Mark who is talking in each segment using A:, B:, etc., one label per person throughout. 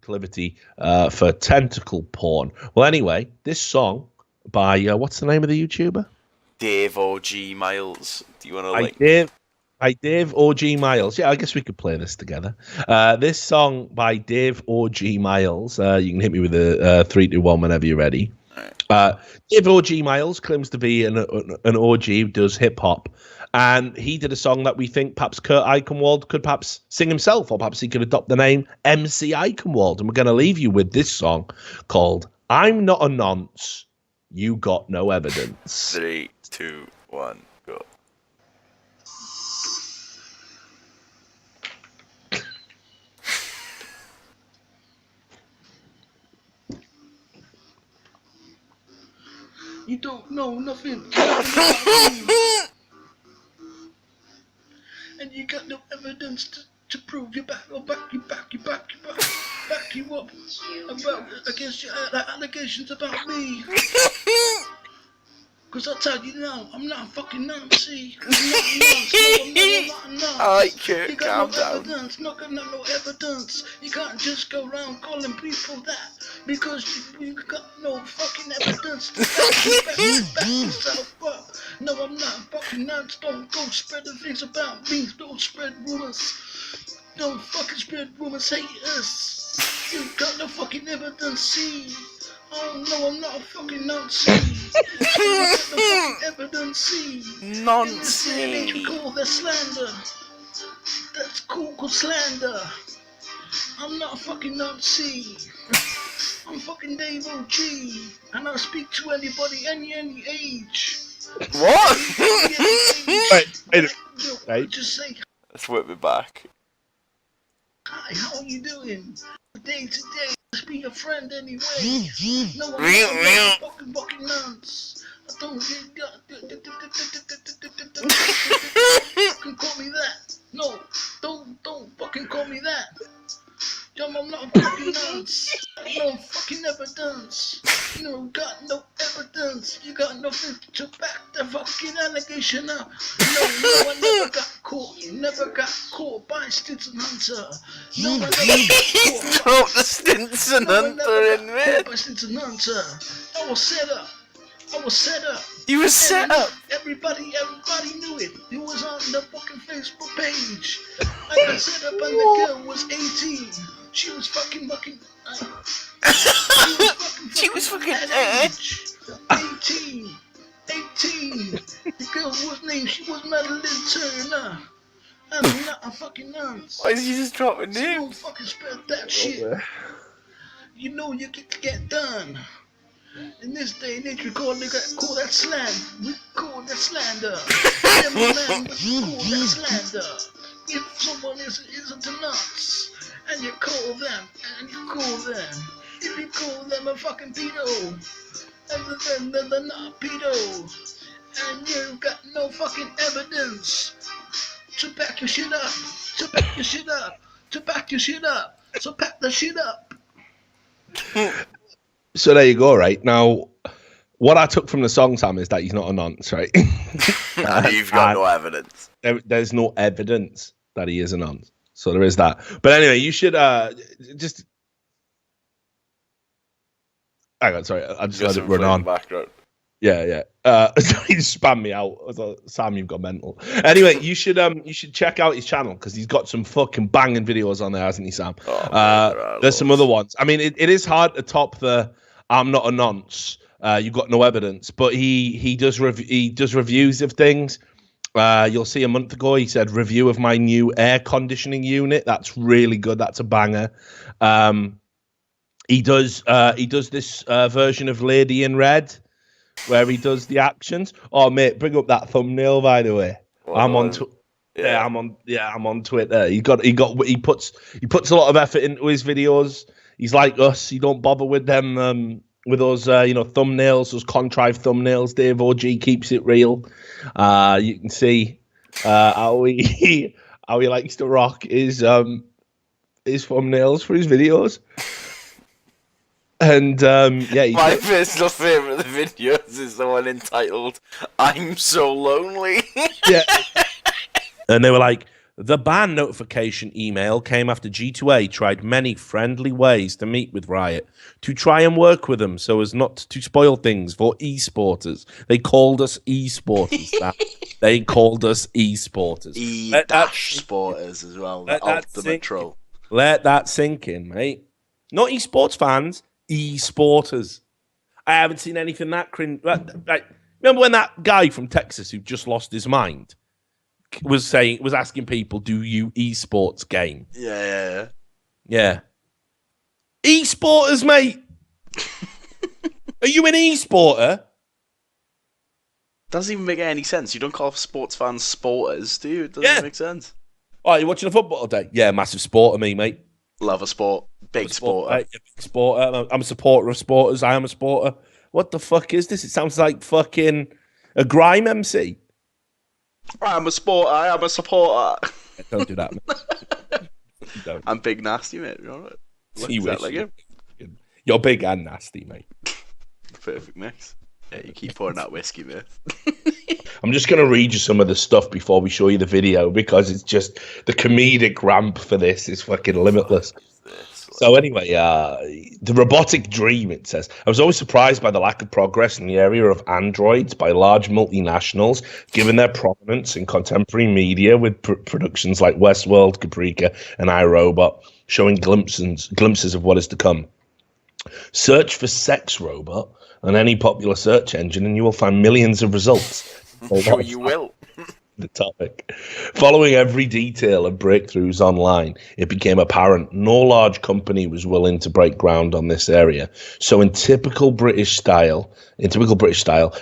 A: proclivity for tentacle porn. Well, anyway, this song by what's the name of the YouTuber?
B: Dave Orgy Miles. Do you want to like?
A: Dave Orgy Miles. Yeah, I guess we could play this together. This song by Dave Orgy Miles. You can hit me with a 3, 2, 1 whenever you're ready. Dave Orgy Miles claims to be an orgy who does hip hop, and he did a song that we think perhaps Kurt Eichenwald could perhaps sing himself, or perhaps he could adopt the name MC Eichenwald. And we're going to leave you with this song called "I'm Not a Nonce, You Got No Evidence."
B: 3, 2, 1, go.
C: You don't know nothing about me. And you got no evidence to prove you back you up about against your allegations about me. Cause I'll tell you now, I'm not a fucking Nazi. I'm not a nonce. No, I'm not a nonce.
B: Alright, Kurt,
C: You got no
B: calm down.
C: evidence, no evidence. You can't just go around calling people that because you got no fucking evidence to back yourself up. No, I'm not a fucking nonce. Don't go spreading things about me. Don't spread rumors. Don't fucking spread rumors. Hate us. You got no fucking evidence. See. Oh no, I'm not a fucking Nazi. You got no fucking evidence. See.
B: Nonce.
C: In this age we call that slander. That's called slander. I'm not a fucking Nazi. I'm fucking Dave OG, and I speak to anybody, any age.
B: What?
A: Right.
C: Just say
B: Let's whip it back.
C: hi. How are you doing? Day to day, just be your friend anyway. No, I'm not a fucking nonce. I don't fucking call me that. No, don't fucking call me that. I'm not a fucking nonce. No fucking evidence. You got no evidence. You got nothing to back the fucking allegation up. No, I never got caught. Never got caught by Stinson Hunter. No, I never got caught.
B: Drop the Stinson Hunter in there.
C: By Stinson Hunter. I was set up.
B: You were set up.
C: Everybody knew it. It was on the fucking Facebook page. I got set up and the girl was 18. She was fucking. She was fucking at age. 18. The girl was named. She was Madeline Turner. I'm not a fucking nonce.
B: Why did you just drop a name?
C: Don't fucking spread that shit. You know you get done. In this day and age, we call that slang. We call that slander. We call that slander. If someone isn't a nonce, and you call them, if you call them a fucking pedo, and then they're not a pedo, and you've got no fucking evidence to back your shit up, so pack the shit up.
A: So there you go, right? Now, what I took from the song, Sam, is that he's not a nonce, right?
B: You've got no evidence.
A: There's no evidence that he is a nonce. So there is that. But anyway, you should just... Hang on, sorry. I just let it run on.
B: Background.
A: Yeah. He spammed me out. I was like, Sam, you've got mental. Anyway, you should check out his channel because he's got some fucking banging videos on there, hasn't he, Sam? There's some other ones. I mean, it is hard to top the "I'm not a nonce." You've got no evidence, but he does reviews of things. You'll see a month ago he said review of my new air conditioning unit. That's really good. That's a banger. He does this version of Lady in Red, where he does the actions. Oh mate, bring up that thumbnail by the way. I'm on Twitter. He puts a lot of effort into his videos. He's like us. He don't bother with them with those thumbnails, those contrived thumbnails. Dave OG keeps it real. You can see how he likes to rock his thumbnails for his videos. And
B: my personal favourite of the videos is the one entitled "I'm So Lonely."
A: Yeah, and they were like, The ban notification email came after G2A tried many friendly ways to meet with Riot to try and work with them so as not to spoil things for eSporters. They called us eSporters. They called us eSporters.
C: E-sporters as well. The ultimate troll.
A: Let that sink in, mate. Not eSports fans, eSporters. I haven't seen anything that cringe. Like, remember when that guy from Texas who just lost his mind was asking people, "Do you eSports game?" Yeah. eSporters, mate. Are you an eSporter?
C: Doesn't even make any sense. You don't call sports fans sporters, do you? It doesn't make sense.
A: Oh, you watching the football all day? Yeah, massive sporter, me, mate.
C: Love a sport. Big sporter.
A: Big sporter. I'm a supporter of sporters. I am a sporter. What the fuck is this? It sounds like fucking a grime MC.
C: I'm a sporter. I am a supporter.
A: Don't do that, mate. Don't.
C: I'm big nasty, mate. You know what? Like him?
A: You're big and nasty, mate.
C: Perfect mix. Yeah, you keep pouring that whiskey, mate.
A: I'm just going to read you some of the stuff before we show you the video because it's just the comedic ramp for this is fucking limitless. So anyway, the robotic dream, it says. I was always surprised by the lack of progress in the area of androids by large multinationals, given their prominence in contemporary media with productions like Westworld, Caprica, and iRobot, showing glimpses of what is to come. Search for sex robot on any popular search engine and you will find millions of results.
B: Sure you will.
A: The topic. Following every detail of breakthroughs online, it became apparent no large company was willing to break ground on this area. So in typical British style,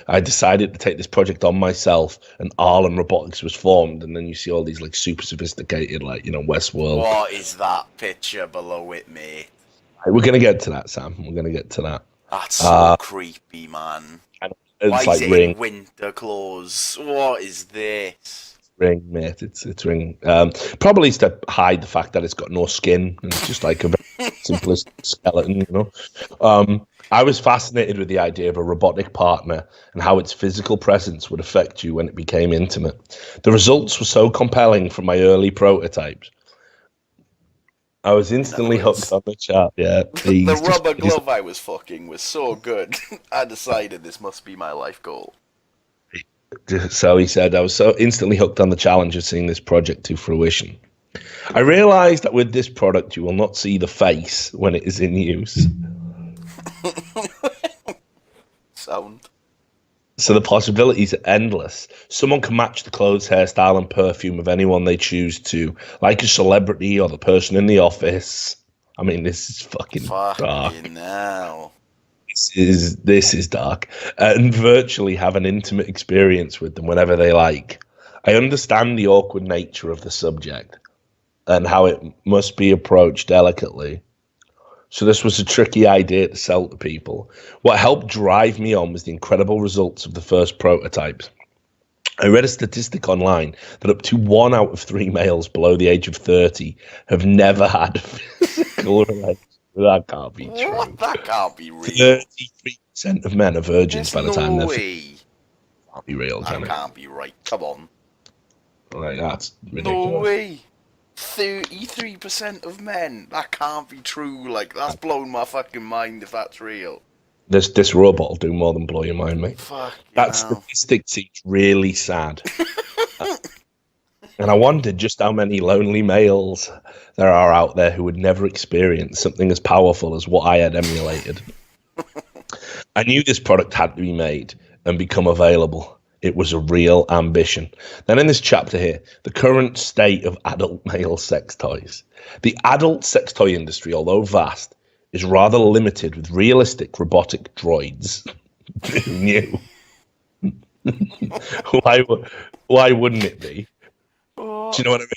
A: I decided to take this project on myself, and Arlan Robotics was formed. And then you see all these like super sophisticated, like, you know, Westworld.
B: What is that picture below it, mate?
A: We're gonna get to that, Sam. We're gonna get to that.
B: That's so creepy, man.
A: It's
B: why
A: like
B: is it
A: Ring.
B: in winter clothes? What is this?
A: Ring, mate. It's Ring. Probably to hide the fact that it's got no skin and it's just like a very simplest skeleton, you know. I was fascinated with the idea of a robotic partner and how its physical presence would affect you when it became intimate. The results were so compelling from my early prototypes. I was instantly hooked on the chat. Yeah,
B: the rubber glove I was fucking was so good. I decided this must be my life goal.
A: So he said, I was so instantly hooked on the challenge of seeing this project to fruition. I realized that with this product, you will not see the face when it is in use.
B: Sound.
A: So the possibilities are endless. Someone can match the clothes, hairstyle, and perfume of anyone they choose to, like a celebrity or the person in the office. I mean, this is fucking dark.
B: Now.
A: This is dark. And virtually have an intimate experience with them whenever they like. I understand the awkward nature of the subject and how it must be approached delicately. So this was a tricky idea to sell to people. What helped drive me on was the incredible results of the first prototypes. I read a statistic online that up to 1 out of 3 males below the age of 30 have never had physical relations. That can't be true.
B: What? That can't be real.
A: 33% of men are virgins by the time they're...
B: way.
A: Can't be real, can
B: That
A: it?
B: can't be right. Come on.
A: Like, that's ridiculous.
B: No way. 33% of men. That can't be true. Like, that's blown my fucking mind if that's real.
A: This robot will do more than blow your mind, mate.
B: Fuck
A: that statistic seems really sad. And I wondered just how many lonely males there are out there who would never experience something as powerful as what I had emulated. I knew this product had to be made and become available. It was a real ambition. Then in this chapter here, the current state of adult male sex toys. The adult sex toy industry, although vast, is rather limited with realistic robotic droids. Who knew? Why wouldn't it be? Do you know what I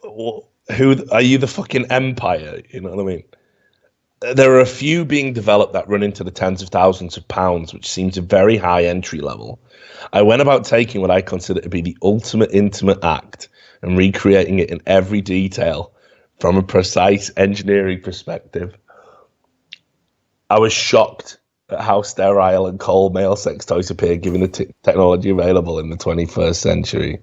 A: mean? Who are you, the fucking empire? You know what I mean? There are a few being developed that run into the tens of thousands of pounds, which seems a very high entry level. I went about taking what I consider to be the ultimate intimate act and recreating it in every detail from a precise engineering perspective. I was shocked at how sterile and cold male sex toys appear given the technology available in the 21st century.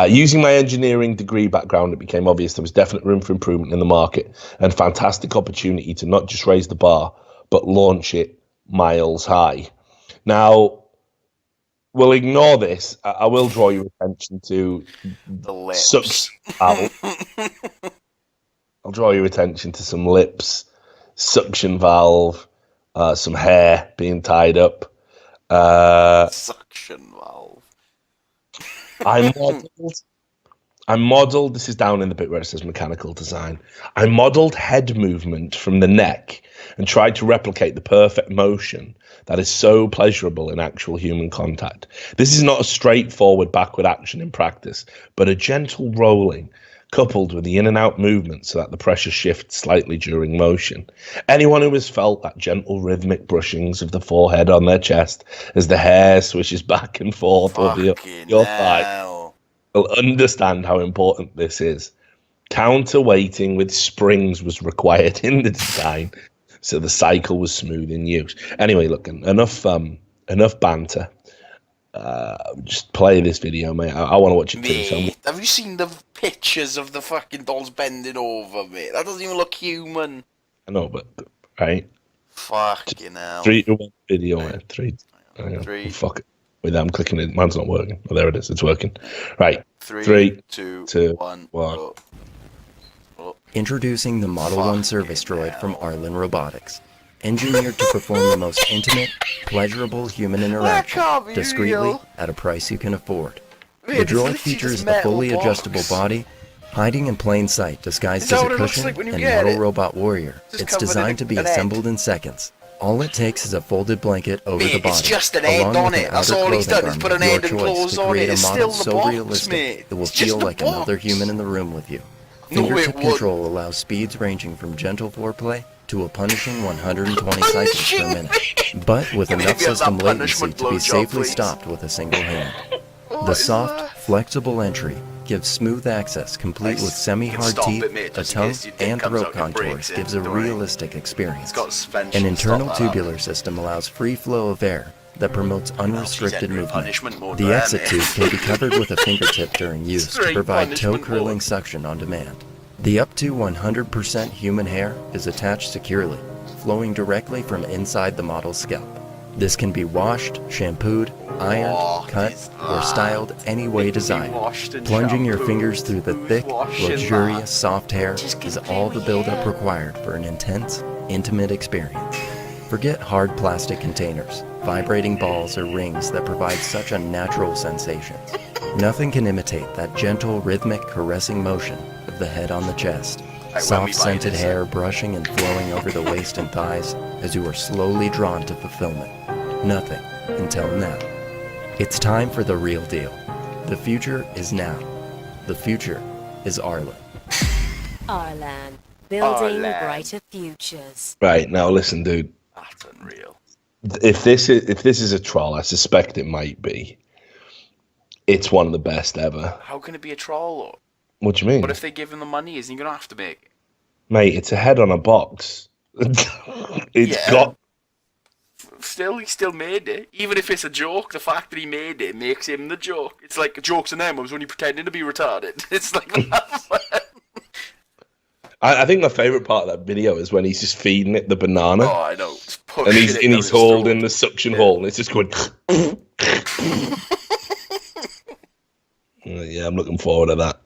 A: Using my engineering degree background, it became obvious there was definite room for improvement in the market and fantastic opportunity to not just raise the bar, but launch it miles high. Now, we'll ignore this. I will draw your attention to
B: The lips.
A: suction valve. I'll draw your attention to some lips, suction valve, some hair being tied up.
B: Suction valve.
A: I modeled, this is down in the bit where it says mechanical design. I modeled head movement from the neck and tried to replicate the perfect motion that is so pleasurable in actual human contact. This is not a straightforward backward action in practice, but a gentle rolling coupled with the in and out movement so that the pressure shifts slightly during motion. Anyone who has felt that gentle rhythmic brushings of the forehead on their chest as the hair swishes back and forth over your thigh will understand how important this is. Counterweighting with springs was required in the design, so the cycle was smooth in use. Anyway, look, enough banter. Just play this video, mate. I want to watch it too. So
B: have you seen the pictures of the fucking dolls bending over, mate? That doesn't even look human.
A: I know, but right.
B: Fucking hell.
A: 3, 2, 1 video, mate. 3.
B: Three.
A: Fuck it. Wait, I'm clicking it. Mine's not working. Oh, there it is. It's working. Right.
B: 3, 2, 1.
A: Oh.
D: Introducing the Model 1 service droid from Arlan Robotics. Engineered to perform the most intimate, pleasurable human interaction discreetly at a price you can afford. The droid features a fully adjustable body, hiding in plain sight disguised as a cushion and model robot warrior. It's designed to be assembled in seconds. All it takes is a folded blanket over the body,
B: it's just an head on it. That's all he's done is put an head and clothes on it. It's still the box, mate.
D: It will feel like another human in the room with you. Fingertip control allows speeds ranging from gentle foreplay to a punishing 120 cycles per minute, but with enough system latency to be safely stopped with a single hand. The soft, flexible entry gives smooth access complete with semi-hard teeth, a tongue, and throat contours gives a realistic experience. An internal tubular system allows free flow of air that promotes unrestricted movement. The exit tube can be covered with a fingertip during use to provide toe-curling suction on demand. The up to 100% human hair is attached securely, flowing directly from inside the model's scalp. This can be washed, shampooed, ironed, cut, or styled any way desired. Plunging your fingers through the thick, luxurious, soft hair is all the buildup required for an intense, intimate experience. Forget hard plastic containers, vibrating balls, or rings that provide such unnatural sensations. Nothing can imitate that gentle, rhythmic, caressing motion of the head on the chest. Soft scented hair brushing and flowing over the waist and thighs as you are slowly drawn to fulfillment. Nothing until now. It's time for the real deal. The future is now. The future is Arlan.
E: Arlan, building brighter futures.
A: Right, now listen, dude.
B: That's unreal.
A: If this is a troll, I suspect it might be. It's one of the best ever.
B: How can it be a troll, though?
A: What do you mean?
B: But if they give him the money, isn't he going to have to make it?
A: Mate, it's a head on a box. It's got...
B: Still, he still made it. Even if it's a joke, the fact that he made it makes him the joke. It's like jokes on them. I was only pretending to be retarded. It's like that.
A: I think my favourite part of that video is when he's just feeding it the banana.
B: Oh, I know.
A: And he's holding the suction hole, and it's just going... Yeah, I'm looking forward to that.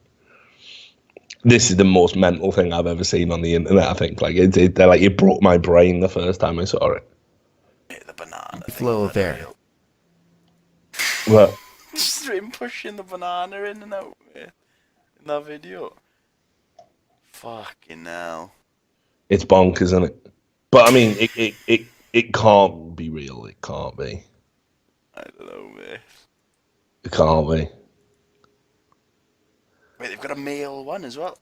A: This is the most mental thing I've ever seen on the internet, I think. Like, it broke my brain the first time I saw it.
B: Yeah, the banana.
D: Flow of air.
A: What?
B: Just him pushing the banana in and out in that video. Fucking hell.
A: It's bonkers, isn't it? But I mean, it can't be real. It can't be.
B: I don't know, mate.
A: It can't be.
B: Wait, they've got a male one as well.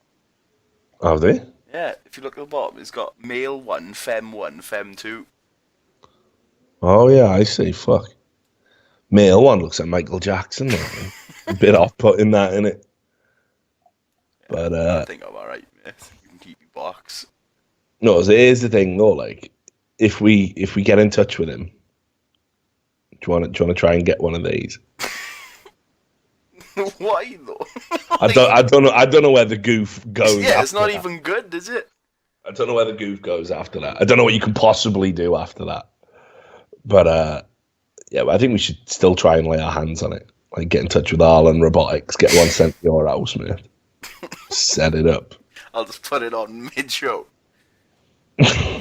A: Have they?
B: Yeah, if you look at the bottom, it's got male 1, fem 2.
A: Oh yeah, I see. Fuck. Male one looks like Michael Jackson. Though. A bit off-putting that, innit? But
B: I think I'm alright, mate. You can keep your box.
A: No, so here's the thing though. Like, if we get in touch with him, do you want to try and get one of these?
B: Why though?
A: I don't know where the goof goes.
B: Yeah, it's not
A: that.
B: even good, is it?
A: I don't know where the goof goes after that. I don't know what you can possibly do after that. But yeah, I think we should still try and lay our hands on it. Like, get in touch with Arlan Robotics, get one sent to your house, man. Set it up.
B: I'll just put it on mid-show.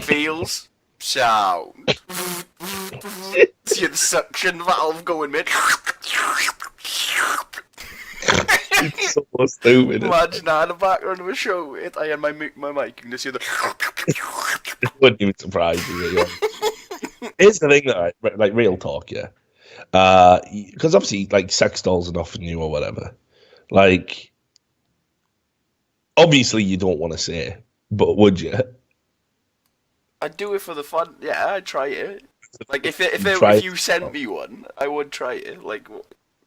B: Feels, sound. See the suction valve going mid.
A: It's so stupid.
B: Imagine that in the background of a show. I had my mic and just hear the.
A: It wouldn't even surprise me. Here's the thing, that like real talk, yeah. Because obviously, like, sex dolls are not for you or whatever. Like, obviously, you don't want to say it, but would you?
B: I'd do it for the fun. Yeah, I'd try it. Like, if you sent me one, I would try it. Like,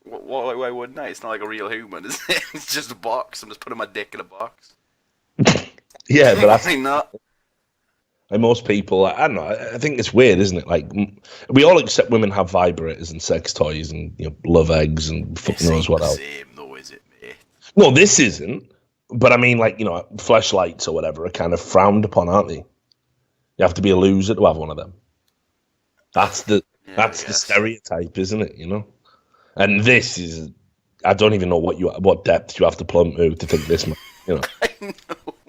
B: why wouldn't I? It's not like a real human, is it? It's just a box. I'm just putting my dick in a box.
A: Yeah, but that's
B: not.
A: Like, most people, I don't know. I think it's weird, isn't it? Like, we all accept women have vibrators and sex toys and, you know, love eggs and fucking knows what else.
B: Same though, is it, mate?
A: Well, this isn't. But I mean, like, you know, fleshlights or whatever are kind of frowned upon, aren't they? You have to be a loser to have one of them. That's the stereotype, isn't it? You know. And this is, I don't even know what depth you have to plumb to think this much. You know.
B: I know.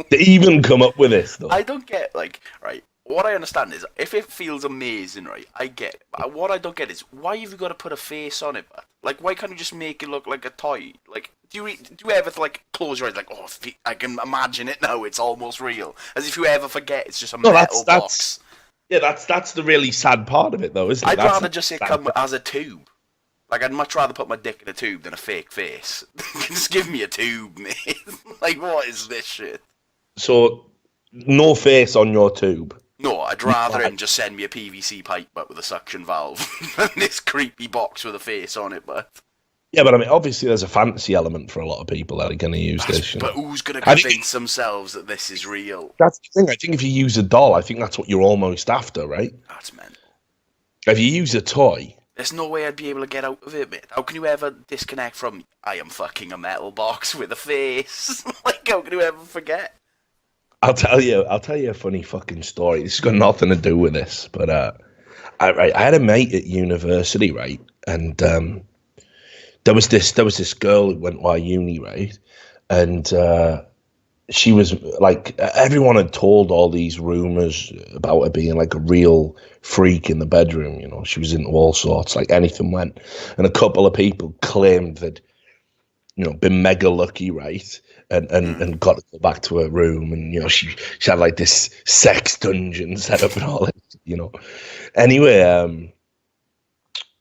A: To even come up with this, though.
B: I don't get, like, right, what I understand is, if it feels amazing, right, I get it. But what I don't get is, why have you got to put a face on it, but? Like, why can't you just make it look like a toy? Like, do you ever, like, close your eyes, like, oh, I can imagine it now, it's almost real. As if you ever forget it's just a metal box.
A: Yeah, that's the really sad part of it, though, isn't it?
B: I'd rather just it come as a tube. Like, I'd much rather put my dick in a tube than a fake face. Just give me a tube, mate. Like, what is this shit?
A: So, no face on your tube?
B: No, I'd rather him just send me a PVC pipe, but with a suction valve, than this creepy box with a face on it, but...
A: Yeah, but I mean, obviously there's a fantasy element for a lot of people that are going to use this.
B: But who's going to convince themselves that this is real?
A: That's the thing. I think if you use a doll, I think that's what you're almost after, right?
B: That's mental.
A: If you use a toy...
B: There's no way I'd be able to get out of it, mate. How can you ever disconnect from, I am fucking a metal box with a face? Like, how can you ever forget?
A: I'll tell you a funny fucking story. This has got nothing to do with this, but I had a mate at university, right? And there was this girl who went to our uni, right? And she was like, everyone had told all these rumors about her being like a real freak in the bedroom. You know, she was into all sorts, like anything went. And a couple of people claimed that, you know, been mega lucky, right? And got to go back to her room, and, you know, she had like this sex dungeon set up and all that, you know. Anyway,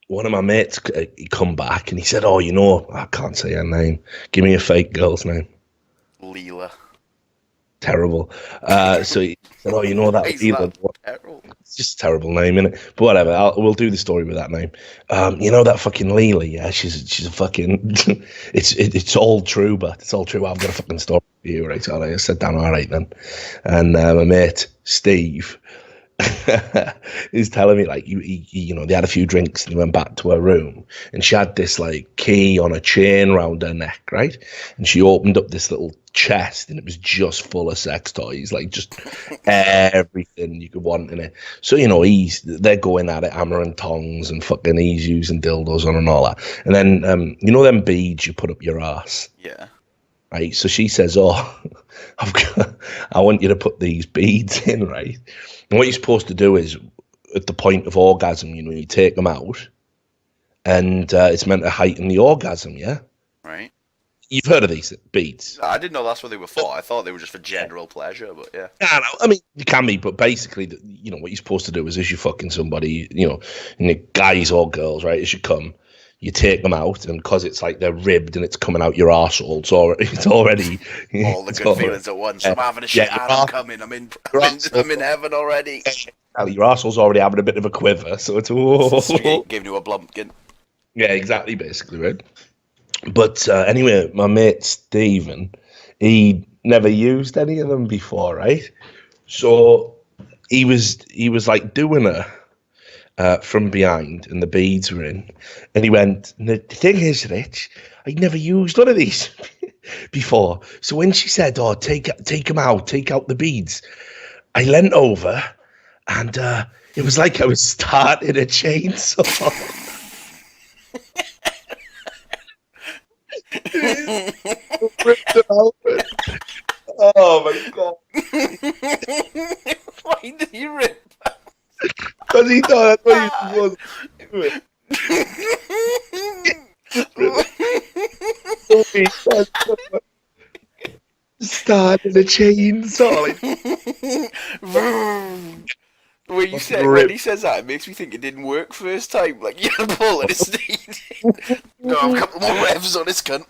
A: one of my mates, he come back and he said, "Oh, you know, I can't say her name. Give me a fake girl's name."
B: Leela.
A: Terrible. So he said, "Oh, you know that Leela."
B: Terrible?
A: It's just a terrible name, innit? But whatever, we'll do the story with that name. You know that fucking Leela? Yeah, she's a fucking. it's all true, but it's all true. I've got a fucking story for you, right? So I said, "Down, all right then." And my mate Steve is telling me, like, he you know, they had a few drinks and they went back to her room, and she had this like key on a chain around her neck, right? And she opened up this little chest, and it was just full of sex toys, like just everything you could want in it. So, you know, they're going at it, hammer and tongs, and fucking he's using dildos on and all that. And then you know them beads you put up your ass?
B: Yeah.
A: Right. So she says, "Oh, I want you to put these beads in, right? And what you're supposed to do is, at the point of orgasm, you know, you take them out, and it's meant to heighten the orgasm, yeah?
B: Right.
A: You've heard of these beads?
B: I didn't know that's what they were for. I thought they were just for general pleasure, but yeah.
A: Yeah, no, I mean, you can be, but basically, you know, what you're supposed to do is, as you're fucking somebody, you know, guys or girls, right, as you come, you take them out, and because it's like they're ribbed and it's coming out your arsehole, it's already
B: all the good feelings at once. I'm having a shit, and I'm coming. I'm in heaven already.
A: Your arsehole's already having a bit of a quiver, so it's
B: giving you a blumpkin.
A: Yeah, exactly, basically, right? But anyway, my mate Stephen, he never used any of them before, right? So he was like doing it. from behind, and the beads were in. And he went, the thing is, Rich, I'd never used one of these before. So when she said, "Oh, take them out, take out the beads," I leant over, and it was like I was starting a chainsaw. Ripped it open. Oh my god!
B: Why did he rip?
A: Because he thought that's what he was doing. Starting a chainsaw.
B: When he says that, it makes me think it didn't work first time. Like, you had a ball in his stage. Got a couple more revs on his cunt.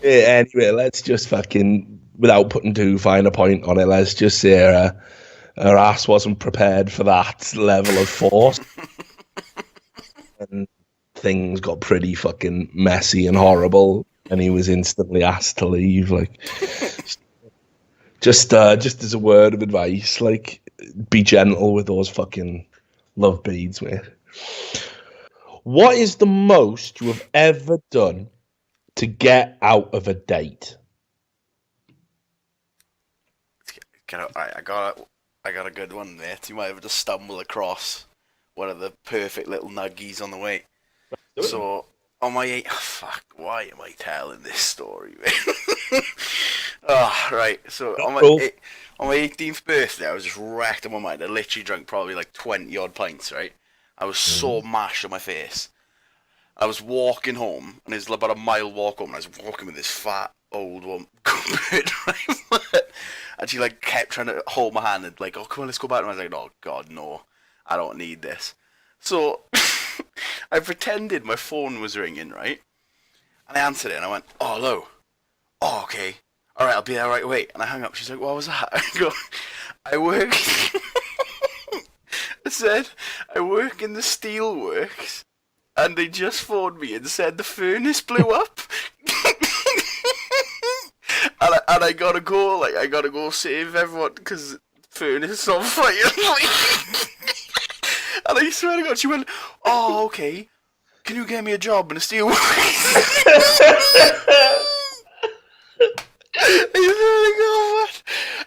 A: Yeah, anyway, let's just fucking, without putting too fine a point on it, let's just say her ass wasn't prepared for that level of force. And things got pretty fucking messy and horrible, and he was instantly asked to leave. Like, just as a word of advice, like, be gentle with those fucking love beads, mate. What is the most you have ever done to get out of a date?
B: I got a good one there. You might have to stumble across one of the perfect little nuggies on the way. So on my why am I telling this story, man? Right. So on my 18th birthday, I was just wrecked in my mind. I literally drank probably like 20 odd pints. Right. I was so mashed on my face. I was walking home, and it was about a mile walk home, and I was walking with this fat old woman, and she like kept trying to hold my hand and like, "Oh, come on, let's go back." And I was like, "Oh God, no, I don't need this." So I pretended my phone was ringing, right? And I answered it, and I went, "Oh, hello. Oh, okay. All right, I'll be there right away." And I hung up. She's like, "What was that?" I go, "I work." I said, "I work in the steelworks. And they just phoned me and said the furnace blew up." and I gotta go, like, I gotta go save everyone because the furnace is on fire. And I swear to God, she went, "Oh, okay. Can you get me a job in a steelworks?"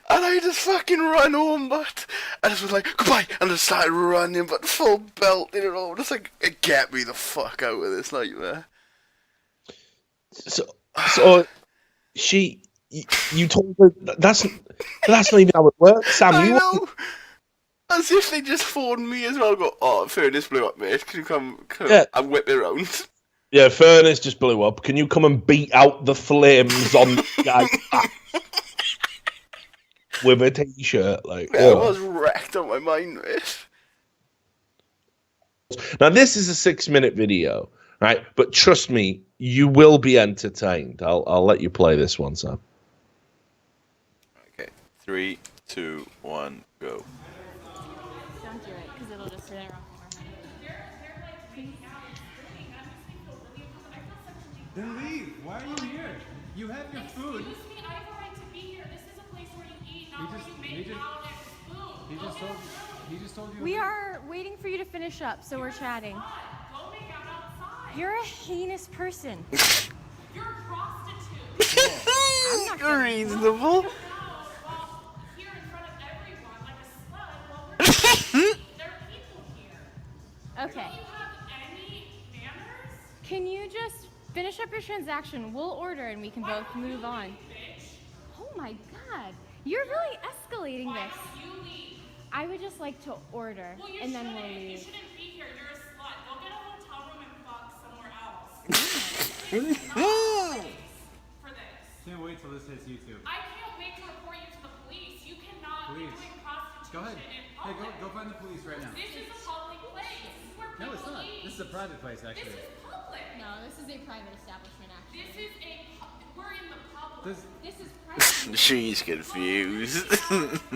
B: And I just fucking run home, but I just was like, "Goodbye," and I started running, but full belt, you know, just like, get me the fuck out of this nightmare.
A: So you told her that's not even how it works, Sam.
B: I know. As if they just phoned me as well. Go, "Oh, furnace blew up, mate. Can you come and whip me around?"
A: Yeah, furnace just blew up. Can you come and beat out the flames on the guy with a t-shirt? Like,
B: yeah, I was wrecked on my mind, mate.
A: Now, this is a 6-minute video, right? But trust me, you will be entertained. I'll let you play this one, Sam.
B: Okay, 3, 2, 1, go.
F: Don't do it, because it'll just sit around more.
G: Then leave. Why are you here? You have your food.
F: Excuse me, I have a right to be here. This is a place where you eat, not where you make out and food.
G: He just told you.
F: We are waiting for you to finish up, so we're chatting.
H: Go make out outside.
F: You're a heinous person.
H: You're a prostitute.
F: I'm not
B: Reasonable.
H: Here in front of everyone like a slut while we're there are people here.
F: Okay.
H: Do you have any manners?
F: Can you just finish up your transaction? We'll order and we can both move on.
H: Bitch.
F: Oh my God. You're really escalating
H: Why
F: this.
H: don't you leave?
F: I would just like to order
H: Well, you
F: and then
H: shouldn't.
F: we'll
H: You
F: leave.
H: shouldn't be here. You're a slut. Go get a hotel room and fuck somewhere else. For this.
G: Can't wait till this hits YouTube.
H: I can't wait to report you to the police. You cannot be
G: Please.
H: doing prostitution
G: Go ahead.
H: in
G: Hey,
H: public.
G: go find the police right now.
H: This is a public place. This is where
G: No, it's
H: people
G: not.
H: eat.
G: This is a private place,
H: This
G: actually.
H: is public.
F: No, this is a private establishment actually.
H: This is we're in the public.
F: This is private.
B: She's confused.
H: People and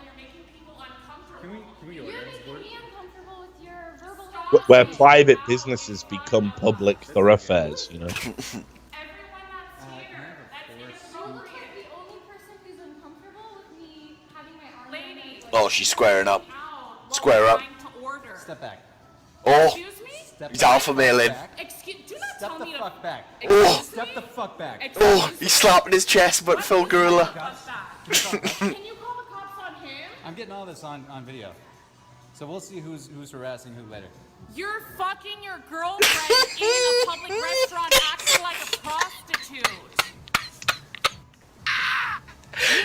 H: you're making people uncomfortable.
G: Can we order?
F: You're making me uncomfortable with your verbal
A: Where private businesses become public thoroughfares, you know.
H: Everyone that's here, that's
F: You're the only person who's uncomfortable with me having my arm around
H: lady.
F: my waist.
B: Oh, she's squaring up. Square up.
G: Step back.
B: Oh,
H: Excuse me?
B: he's alpha mailing.
H: Do not
G: Step
H: tell
G: the
H: me to...
G: fuck back.
B: Oh,
G: Step the fuck back.
B: oh, he's slapping his chest, but full gorilla.
H: Can you call the cops on him?
G: I'm getting all this on video. So we'll see who's harassing who later.
H: You're fucking your girlfriend in a public restaurant acting like a prostitute.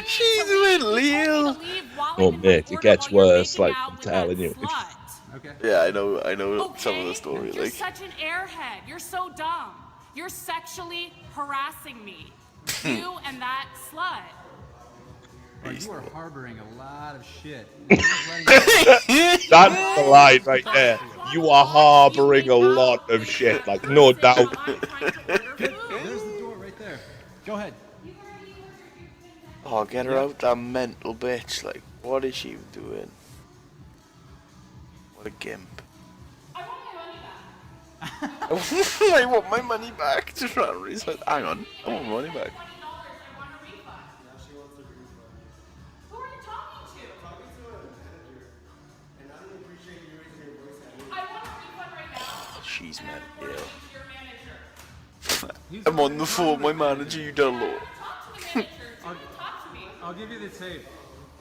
B: She's mentally ill.
A: Oh, mate, it gets worse, like, I'm telling you.
G: Okay.
B: Yeah, I know some of the story.
H: You're
B: Like,
H: such an airhead. You're so dumb. You're sexually harassing me. You and that slut.
G: Oh, you are harboring a lot of shit.
A: That's the line right there. You are harboring a lot of shit, like, no doubt.
G: There's the door right there. Go ahead.
B: oh, get her out, that mental bitch. Like, what is she doing? What a gimp.
H: I want my money back.
B: I want my money back. Just like, hang on, I want my money back.
H: $20. I want a refund. Who are you talking to? I want a refund right now.
B: She's
H: And
B: meant
H: I'm reporting
B: ill.
H: it to your manager.
B: I'm on the phone, my manager, you don't know.
H: Talk to the manager. Talk to me.
G: I'll give you the tape.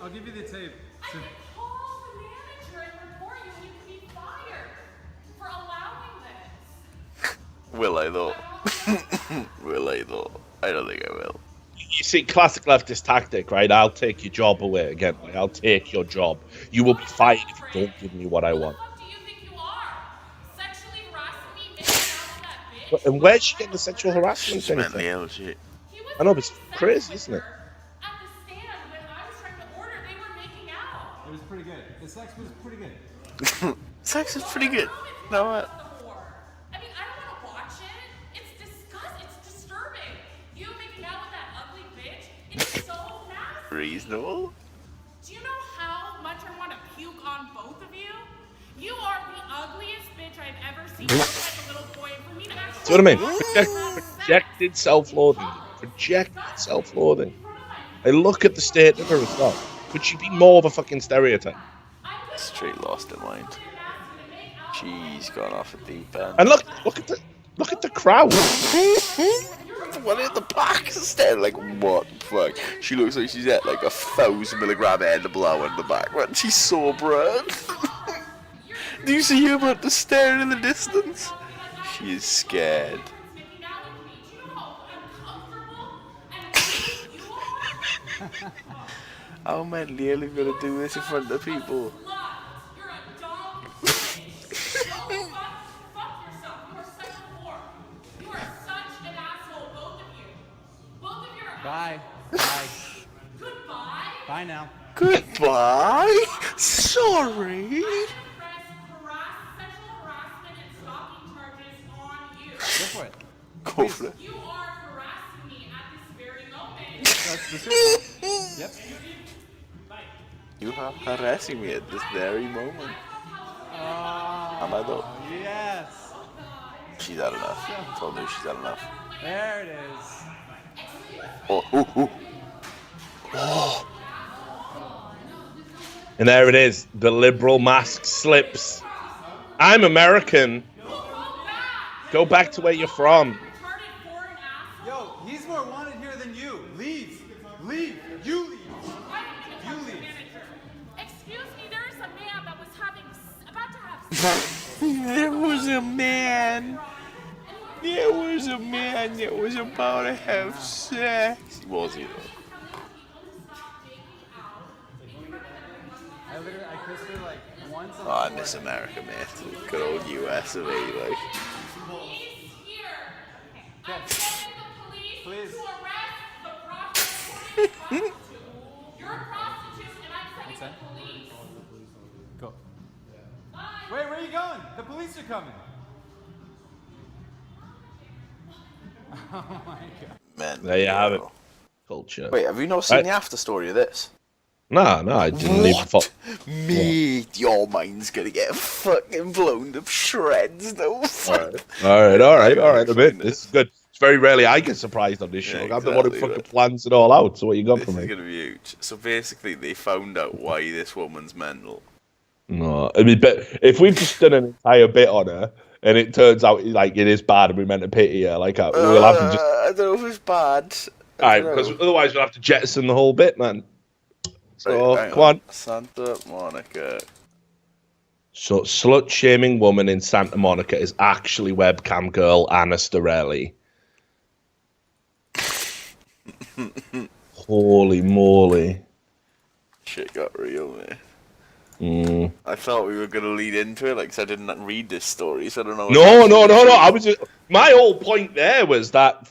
G: I'll give you the tape.
H: I can call the manager and report you. You can be fired for allowing this.
B: Will I though? Will I though? I don't think I will.
A: You see, classic leftist tactic, right? I'll take your job away again. Right? I'll take your job. You will be fired if you don't give me what I want.
H: What do you think you are? Sexually harassing me, making out with that bitch?
A: And where's she getting the sexual harassment
B: She's
A: thing?
B: mentally ill, shit.
H: He was
A: I know, but it's
H: having sex
A: crazy,
H: with
A: isn't it?
H: her At the stand when I was trying to order, they were making out.
G: It was pretty good. The sex was pretty good.
B: Sex is pretty good. No, what?
H: I mean, I don't want to watch it. It's disgusting. It's disturbing. You making out with that ugly bitch. It's so nasty.
B: Reasonable.
H: Do you know how much I want to puke on both of you? You are the ugliest bitch I've ever seen. As a little boy, for me to actually
A: See what I mean? Projected self-loathing. Projected self-loathing. I look at the state of her as well. Could she be more of a fucking stereotype?
B: Straight lost her mind. She's gone off a deep end.
A: And look at the crowd.
B: What at the back instead? Like, what the fuck? She looks like she's at like 1,000 milligram blow in the back. When she's so bright. Do you see her about to stare in the distance? She is scared. How am I really gonna do this in front of people?
G: Bye. Bye. Bye now.
B: Goodbye? Sorry?
G: Go for it.
B: Go for it.
H: You are harassing me at this very moment.
G: That's the truth. Yep.
B: You are harassing me at this very moment. Am I though?
G: Yes.
B: She's had enough. Told her she's had enough.
G: There it is.
B: Oh, ooh, ooh. Oh.
A: And there it is. The liberal mask slips. I'm American. Go back to where you're from.
G: Yo, he's more wanted here than you. Leave. Leave. You leave. You leave.
H: Excuse me, there's a man that was about to have sex.
B: There was a man. There was a man that was about to have sex. Was he though?
G: I kissed her like once.
B: Oh, I miss America, man. Good old US of A, like.
H: Police here. I'm sending the police
G: Please.
H: to arrest the prostitute. You're a prostitute, and I'm sending the police.
G: Go. Wait, where are you going? The police are coming. Oh my god.
B: Man.
A: There you have it. Culture.
B: Wait, have you not seen the after story of this?
A: No, I didn't even
B: What? Mate, your mind's gonna get fucking blown to shreds, though.
A: All right. I mean, this is good. It's very rarely I get surprised on this show.
B: Yeah,
A: I'm the one who
B: exactly,
A: fucking plans it all out. So what you got
B: This
A: for
B: is
A: me?
B: gonna be huge. So basically, they found out why this woman's mental.
A: No, I mean, but if we've just done an entire bit on her and it turns out like it is bad and we meant to pity her, like we'll have to just.
B: I don't know if it's bad.
A: All right, because otherwise we'll have to jettison the whole bit, man. So
B: right,
A: come on.
B: Santa Monica.
A: So slut shaming woman in Santa Monica is actually webcam girl Anna Storelli. Holy moly!
B: Shit got real, man.
A: Mm.
B: I thought we were gonna lead into it, like, 'cause I didn't read this story, so I don't know.
A: No. I was just, my whole point there was that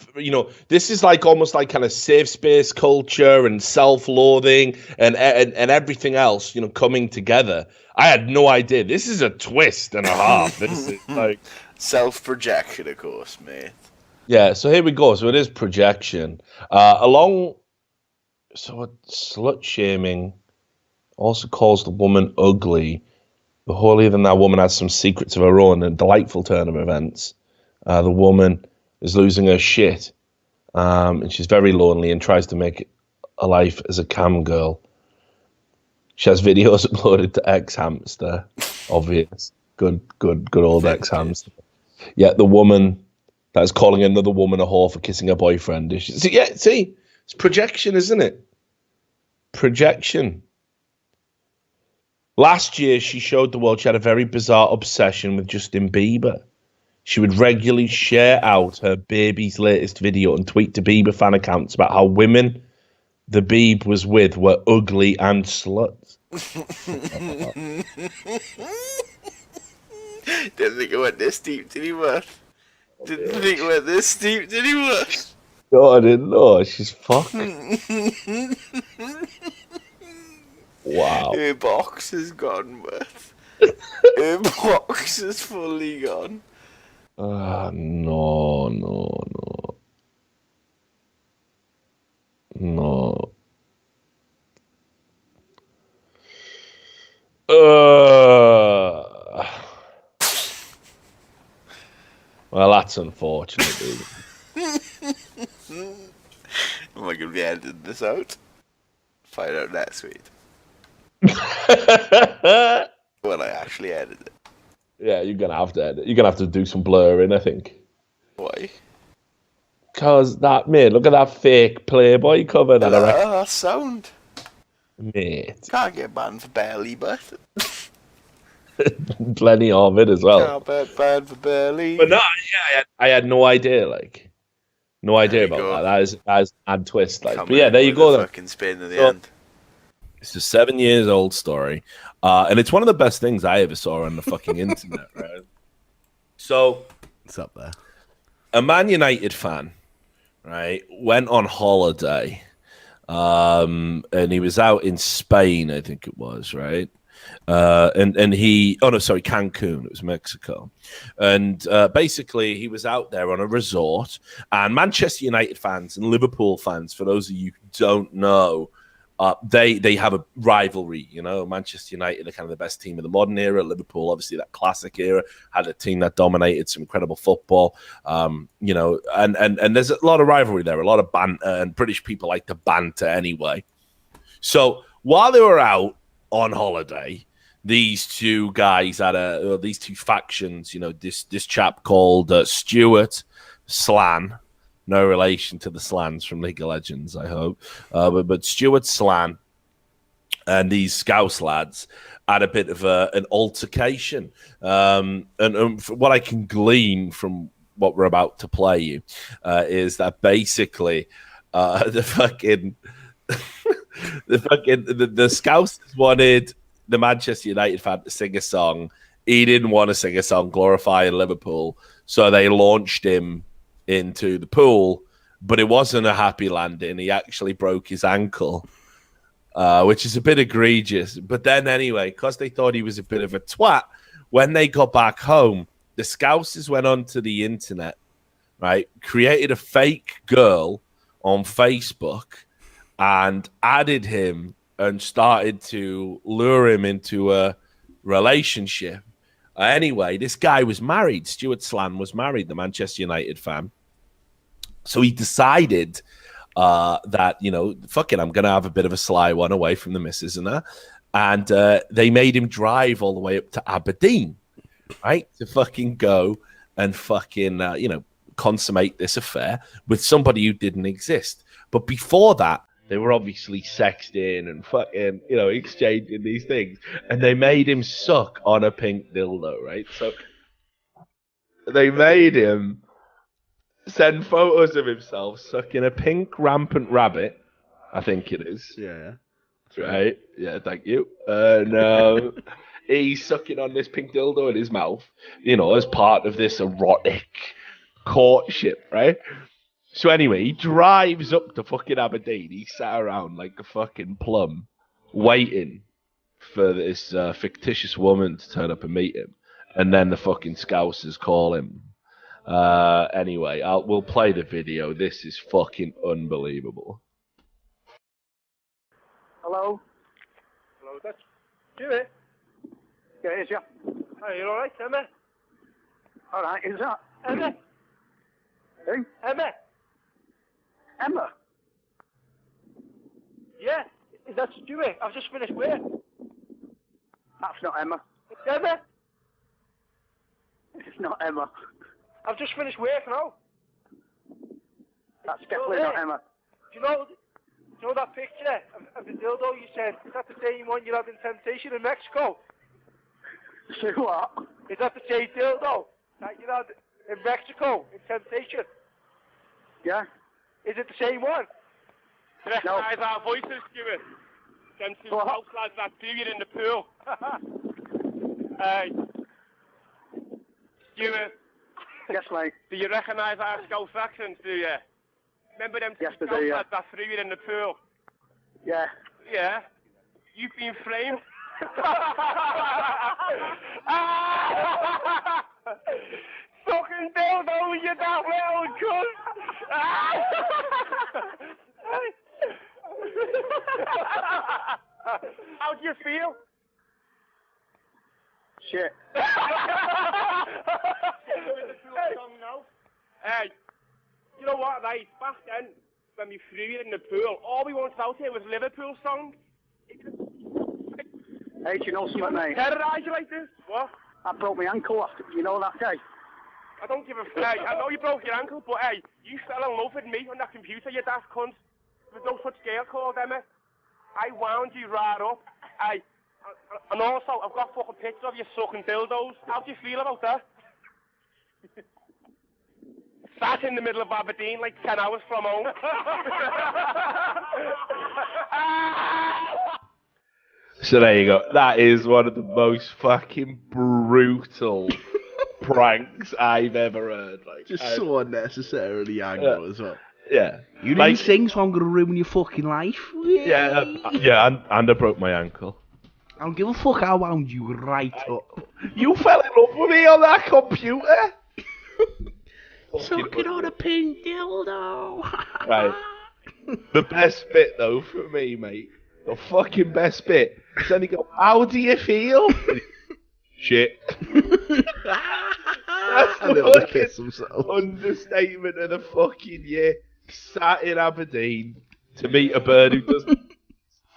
A: this is like almost like kind of safe space culture and self-loathing and everything else, coming together. I had no idea. This is a twist and a half. This is like
B: self-projection, of course, mate.
A: Yeah. So here we go. So it is projection. So slut shaming. Also calls the woman ugly. The holier than that woman has some secrets of her own. A delightful turn of events. The woman is losing her shit, and she's very lonely and tries to make a life as a cam girl. She has videos uploaded to X Hamster. Obvious, good old X Hamster. Yeah, the woman that is calling another woman a whore for kissing her boyfriend. See, it's projection, isn't it? Projection. Last year, she showed the world she had a very bizarre obsession with Justin Bieber. She would regularly share out her baby's latest video and tweet to Bieber fan accounts about how women the Bieb was with were ugly and sluts.
B: Didn't think it went this deep, did he, man? Didn't think it went this deep, did he, man?
A: No, I didn't know. She's fucked. Wow.
B: Her box is gone, man. Her box is fully gone.
A: No. Well, that's unfortunate.
B: Am I gonna be editing this out? Find out next week. When I actually edit it.
A: Yeah, you're gonna have to edit. You're gonna have to do some blurring, I think.
B: Why?
A: Cause look at that fake Playboy cover that I reckon.
B: That's sound.
A: Mate.
B: Can't get banned for barely, but
A: plenty of it as well.
B: Can't get banned for barely.
A: But no, yeah, I had no idea, no idea about that. That is a twist, But yeah, there you go. Then.
B: Fucking spin at the end.
A: It's a 7 years old story, and it's one of the best things I ever saw on the fucking internet. Right? So,
I: it's up there.
A: A Man United fan, right, went on holiday, and he was out in Spain, I think it was, right. Cancun, it was Mexico. And basically he was out there on a resort, and Manchester United fans and Liverpool fans, for those of you who don't know, they have a rivalry. Manchester United are kind of the best team of the modern era. Liverpool, obviously that classic era, had a team that dominated some incredible football. And there's a lot of rivalry there, a lot of banter, and British people like to banter anyway. So while they were out on holiday, these two guys these two factions, this chap called Stuart Slan, no relation to the Slans from League of Legends, I hope, but Stuart Slan and these Scouse lads had a bit of an altercation, and what I can glean from what we're about to play you is that basically the Scousers wanted the Manchester United fan to sing a song. He didn't want to sing a song glorifying Liverpool, so they launched him into the pool, but it wasn't a happy landing. He actually broke his ankle, which is a bit egregious. But then anyway, because they thought he was a bit of a twat, when they got back home, the Scousers went onto the internet, right, created a fake girl on Facebook and added him and started to lure him into a relationship. Anyway, this guy was married. Stuart Slan was married, the Manchester United fan. So he decided that, fuck it, I'm going to have a bit of a sly one away from the missus and that. and they made him drive all the way up to Aberdeen, right, to fucking go and fucking consummate this affair with somebody who didn't exist. But before that, they were obviously sexting and fucking, exchanging these things, and they made him suck on a pink dildo, right? So they made him send photos of himself sucking a pink rampant rabbit, I think it is.
C: Yeah.
A: Right? Yeah, thank you. And he's sucking on this pink dildo in his mouth, as part of this erotic courtship, right? So anyway, he drives up to fucking Aberdeen. He sat around like a fucking plum, waiting for this fictitious woman to turn up and meet him. And then the fucking Scousers call him. Anyway, we'll play the video. This is fucking unbelievable.
I: Hello? Hello, that's Jimmy? Yeah, it is, yeah. Hey, you alright, Emma? Alright, is that? Emma? Who? Emma? Emma? Yeah, that's Stewie. I've just finished work. That's not Emma. It's Emma? It's not Emma. I've just finished work now. That's definitely not Emma. Do you know that picture of the dildo you said? Is that the same one you had in Temptation in Mexico? Say what? Is that the same dildo that you had in Mexico in Temptation? Yeah. Is it the same one? Recognise our voices, Stuart. Them two house lads that threw you in the pool. Stuart. Yes, mate. Do you recognise our Scouse accents, do you? Remember them two Scouse lads that threw you in the pool? Yeah. Yeah. You've been framed. Fucking dildo, you that little cunt! How do you feel? Shit. Hey, you know what, right? Back then, when we threw you in the pool, all we wanted out here was Liverpool song. Hey, do you know something, mate? Terrorise you like this? What? I broke my ankle after, you know that guy? I don't give a fuck. I know you broke your ankle, but hey, you fell in love with me on that computer, you daft cunt. There's no such girl called Emma. I wound you right up. Hey, and also, I've got fucking pictures of you sucking dildos. How do you feel about that? Sat in the middle of Aberdeen, like 10 hours from home.
A: So there you go. That is one of the most fucking brutal pranks I've ever heard. Like,
C: just so unnecessarily angry as well.
A: Yeah.
C: You didn't sing, so I'm going to ruin your fucking life.
A: Yeah, and I broke my ankle.
C: I don't give a fuck, I wound you right up.
A: You fell in love with me on that computer?
C: Sucking on a pink dildo.
A: Right. The best bit, though, for me, mate, the fucking best bit, is then he go, how do you feel? Shit. That's the kiss himself. Understatement of the fucking year. Sat in Aberdeen to meet a bird who doesn't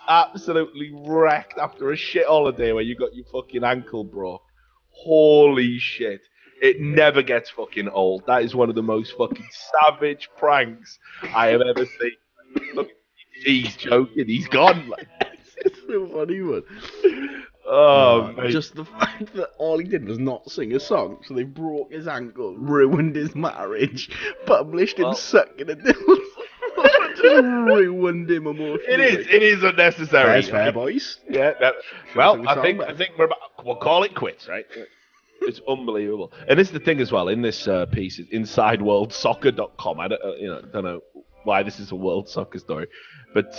A: absolutely wrecked after a shit holiday where you got your fucking ankle broke. Holy shit. It never gets fucking old. That is one of the most fucking savage pranks I have ever seen. Look, he's joking. He's gone. Like,
C: it's so funny, man.
A: Oh, mate.
C: Just the fact that all he did was not sing a song, so they broke his ankle, ruined his marriage, published him sucking a dildo. Ruined him emotionally.
A: It is unnecessary.
C: That's fair, boys.
A: Yeah. Well, I think we'll call it quits, right? It's unbelievable. And this is the thing as well, in this piece, it's InsideWorldSoccer.com. I don't know why this is a world soccer story, but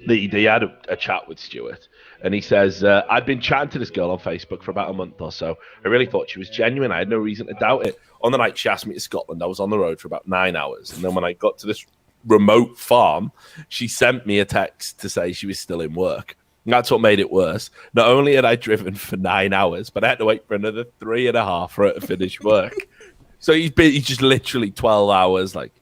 A: they had a chat with Stuart, and he says, I'd been chatting to this girl on Facebook for about a month or so. I really thought she was genuine. I had no reason to doubt it. On the night she asked me to Scotland, I was on the road for about 9 hours, and then when I got to this remote farm, she sent me a text to say she was still in work. And that's what made it worse. Not only had I driven for 9 hours, but I had to wait for another 3.5 for her to finish work. So he's just literally 12 hours. Like,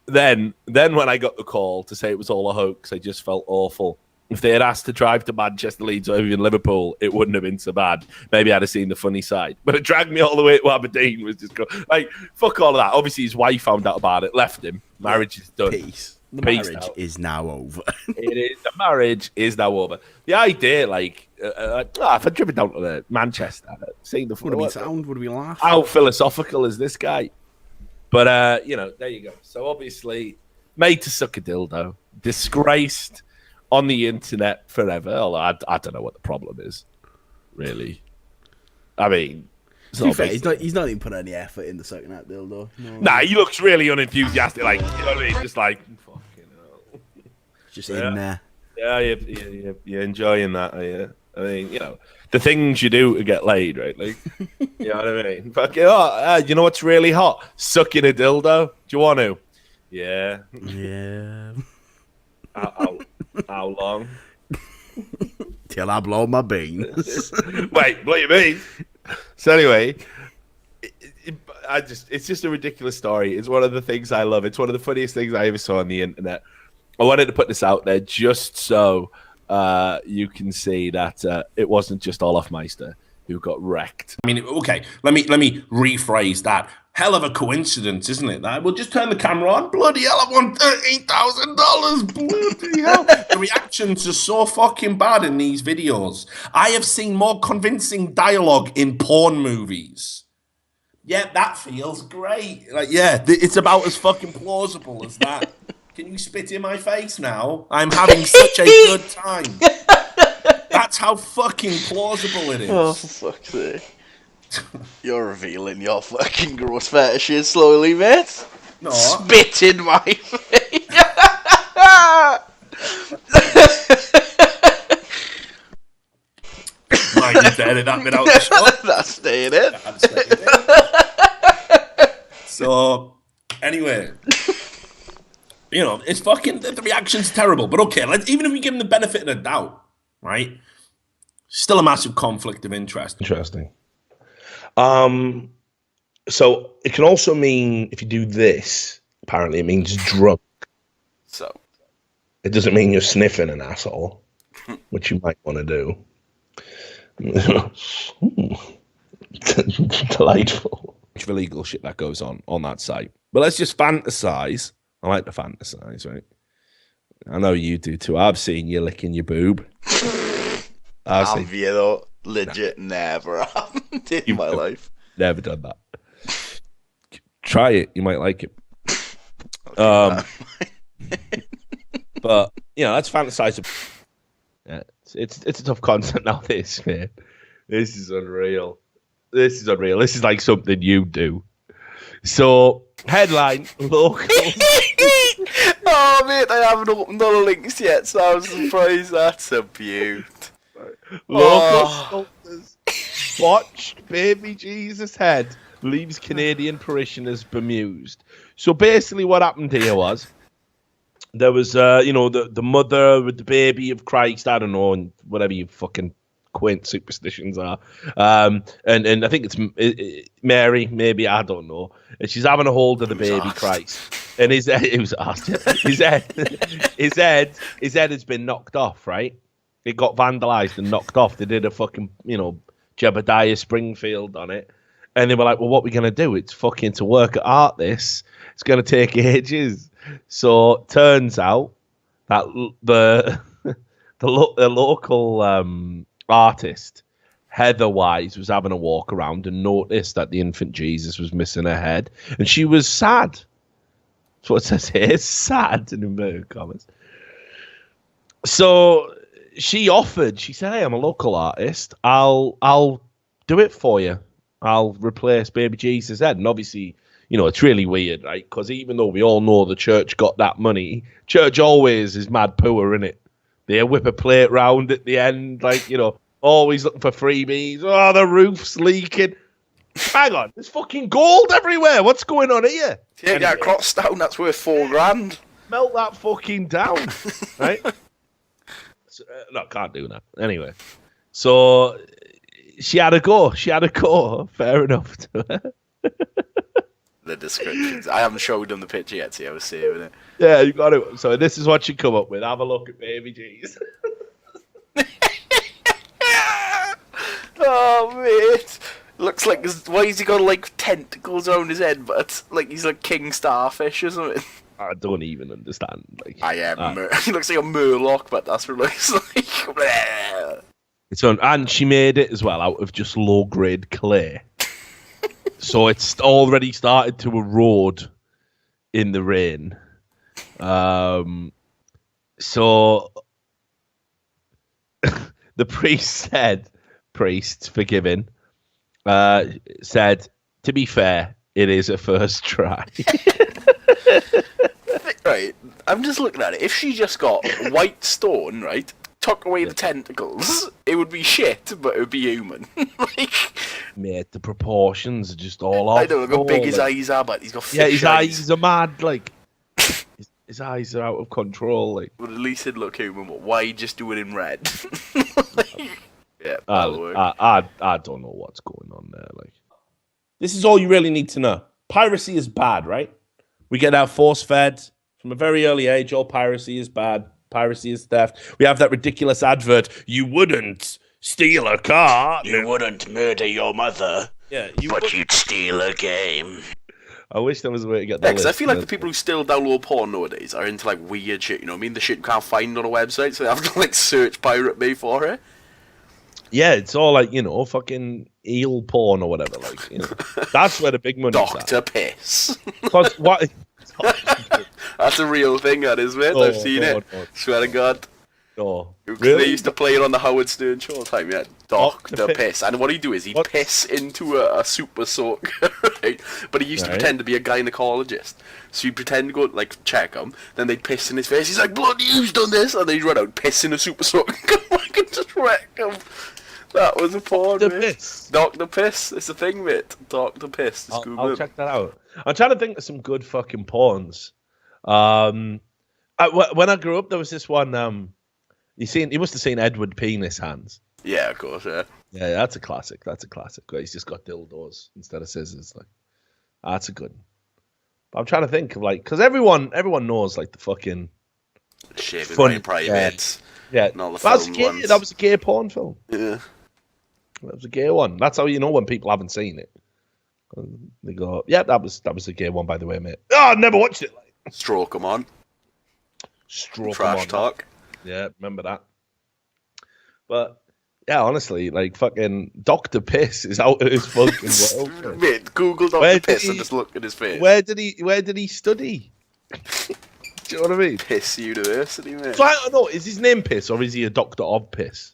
A: then when I got the call to say it was all a hoax, I just felt awful. if they had asked to drive to Manchester, Leeds, or even Liverpool, it wouldn't have been so bad. Maybe I'd have seen the funny side. But it dragged me all the way to Aberdeen. Was just like, fuck all of that. Obviously, his wife found out about it, left him. Marriage is done.
J: Peace. The
A: Peace
J: marriage
A: out.
J: is now over.
A: It is. The marriage is now over. The idea, like, if I'd driven down to Manchester, seen the
J: Would it be sound? Would it be laugh?
A: How philosophical is this guy? But, you know, there you go. So, obviously, made to suck a dildo, disgraced on the internet forever. Although I don't know what the problem is, really. I mean,
J: to be fair, he's not even put any effort in the sucking that dildo. No.
A: Nah, he looks really unenthusiastic. Like, you know what I mean? Just like, fucking hell.
J: Just in there.
A: Yeah, you're enjoying that, are you? I mean, you know, the things you do to get laid, right? Like, you know what I mean? Fucking, you know what's really hot? Sucking a dildo. Do you want to? Yeah.
J: Yeah.
A: How long?
J: Till I blow my beans.
A: Wait, blow your beans? So anyway, it's just a ridiculous story. It's one of the things I love. It's one of the funniest things I ever saw on the internet. I wanted to put this out there just so you can see that it wasn't just Olaf Meister who got wrecked.
K: I mean, okay, let me rephrase that. Hell of a coincidence, isn't it? That we'll just turn the camera on. Bloody hell, I won $13,000. Bloody hell. The reactions are so fucking bad in these videos. I have seen more convincing dialogue in porn movies. Yeah, that feels great. Like, yeah, it's about as fucking plausible as that. Can you spit in my face now? I'm having such a good time. That's how fucking plausible it is.
L: Oh, for fuck's sake. You're revealing your fucking gross fetishes slowly, mate.
K: No.
L: Spit in my face.
K: Might need to edit that bit out of the show.
L: That's staying in.
K: So, anyway, you know, it's fucking, the reaction's terrible. But okay, even if we give him the benefit of the doubt, right? Still a massive conflict of interest.
A: Interesting. So it can also mean, if you do this, apparently it means drunk.
B: So
A: it doesn't mean you're sniffing an asshole, which you might want to do. Delightful. Much of illegal shit that goes on that site. But let's just fantasize. I like to fantasize, right? I know you do too. I've seen you licking your boob.
L: Have you though? Legit never happened in my life.
A: Never done that. Try it. You might like it. But, you know, let's fantasize. Yeah, it's a tough concept now, this, man. This is unreal. This is like something you do. So, headline, local.
B: Oh, mate, I haven't opened all the links yet, so I'm surprised. That's a beaut.
A: Local sculptors botched baby Jesus head leaves Canadian parishioners bemused. So basically what happened here was there was, you know, the mother with the baby of Christ, I don't know, and whatever you fucking quaint superstitions are. And I think it's Mary, maybe, I don't know. And she's having a hold of the baby Christ. And his head, it was asked, his head has been knocked off, right? It got vandalized and knocked off. They did a fucking, you know, Jebediah Springfield on it. And they were like, well, what are we going to do? It's fucking to work at art, this. It's going to take ages. So turns out that the local artist, Heather Wise, was having a walk around and noticed that the infant Jesus was missing her head. And she was sad. That's what it says here. Sad in inverted commas. So she said, hey, I'm a local artist. I'll do it for you. I'll replace baby Jesus' head. And obviously, you know, it's really weird, right? Because even though we all know the church got that money, church always is mad poor, innit? They whip a plate round at the end, like, you know, always looking for freebies. Oh, the roof's leaking. Hang on, there's fucking gold everywhere. What's going on here?
B: Yeah, that cross down, that's worth $4,000.
A: Melt that fucking down, right? So, no, can't do that. Anyway, so she had a go. Fair enough to her.
B: The descriptions. I haven't showed them the picture yet, so I was saving it.
A: Yeah, you got it. So this is what you come up with. Have a look at Baby G's.
B: Oh, mate. Looks like, why has he got like tentacles around his head, but it's like he's like King Starfish or something?
A: I don't even understand. Like,
B: I am. He looks like a Murloc, but that's what it looks like.
A: It's on, and she made it as well out of just low grade clay. So it's already started to erode in the rain. So the priest forgiven, said, to be fair, it is a first try.
B: Right, I'm just looking at it. If she just got white stone, right, took away the tentacles, it would be shit, but it would be human. Like,
A: mate, the proportions are just all off.
B: I don't know how big his eyes are, but he's got fish
A: his eyes are mad, like. His eyes are out of control, like.
B: But at least it'd look human, but why just do it in red? Yeah,
A: I don't know what's going on there, like. This is all you really need to know. Piracy is bad, right? We get our force fed from a very early age. All piracy is bad. Piracy is theft. We have that ridiculous advert. You wouldn't steal a car.
L: You wouldn't murder your mother.
A: Yeah,
L: but you'd steal a game.
A: I wish there was a way to get that.
B: Yeah, because I feel like the people who still download porn nowadays are into like weird shit. You know what I mean? The shit you can't find on a website, so they have to like search Pirate Bay for it.
A: Yeah, it's all like, you know, fucking eel porn or whatever. Like, you know, that's where the big money's at.
B: Dr. Piss.
A: Because what?
B: That's a real thing, that is, mate. I've seen it. Swear to God.
A: No.
B: Really? They used to play it on the Howard Stern show all the time, yeah. Dr. Piss. And what he'd do is he'd piss into a super soaker, right? But he used to pretend to be a gynecologist. So he'd pretend to go, like, check him. Then they'd piss in his face. He's like, bloody, who's done this? And then he'd run out, piss in a super soaker. Come back and just wreck him. That was a porn,
A: Dr.
B: mate.
A: Piss.
B: Dr. Piss. It's a thing, mate. Dr. Piss.
A: I'll check that out. I'm trying to think of some good fucking porns. When I grew up, there was this one. You must have seen Edward Penis Hands.
B: Yeah, of course, yeah.
A: Yeah, that's a classic. That's a classic. Where he's just got dildos instead of scissors. Like, that's a good one. But I'm trying to think of like, because everyone knows like the fucking
B: Shaving Ryan Privates.
A: Yeah,
B: and all the ones.
A: That was a gay porn film.
B: Yeah,
A: that was a gay one. That's how you know when people haven't seen it. They go, yeah, that was a gay one, by the way, mate. Oh, I never watched it. Like.
B: Stroke 'em on. Trash talk.
A: Yeah, remember that. But yeah, honestly, like fucking Dr. Piss is out of his fucking world.
B: Mate, Google Dr. Piss and just look at his face.
A: Where did he study? Do you know what I mean?
B: Piss University, mate.
A: So I don't know, is his name Piss or is he a doctor of piss?